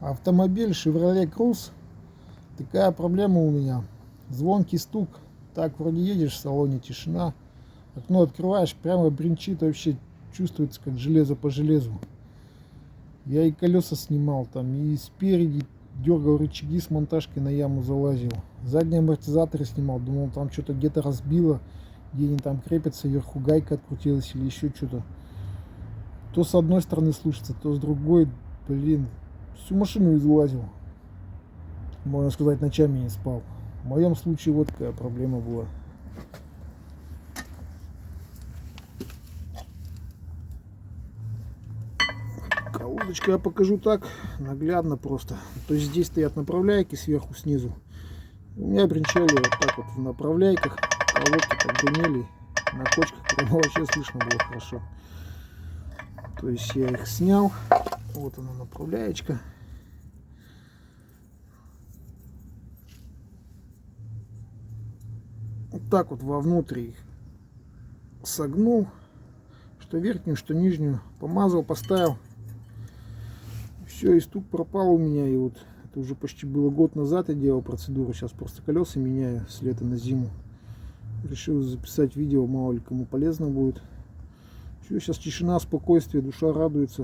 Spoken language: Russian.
Автомобиль Chevrolet Cruze. Такая проблема у меня. Звонкий стук. Так вроде едешь в салоне, тишина. Окно открываешь, прямо бренчит, вообще чувствуется как железо по железу. Я и колеса снимал там, и спереди дергал рычаги с монтажкой, на яму залазил. Задние амортизаторы снимал, думал там что-то где-то разбило, где они там крепятся, вверху гайка открутилась или еще что-то. То с одной стороны слышится, то с другой. Блин, всю машину излазил. Можно сказать, ночами не спал. В моем случае вот такая проблема была. Колодочку я покажу так, наглядно просто. То есть здесь стоят направляйки сверху, снизу. У меня бренчали вот так вот в направляйках. Колодки там гремели. На кочках прямо вообще слышно было хорошо. То есть я их снял. Вот она направляечка. Вот так вот вовнутрь их согнул. Что верхнюю, что нижнюю. Помазал, поставил. Все, и стук пропал у меня. И вот это уже почти было год назад я делал процедуру. Сейчас просто колеса меняю с лета на зиму. Решил записать видео, мало ли кому полезно будет. Все, сейчас тишина, спокойствие, душа радуется.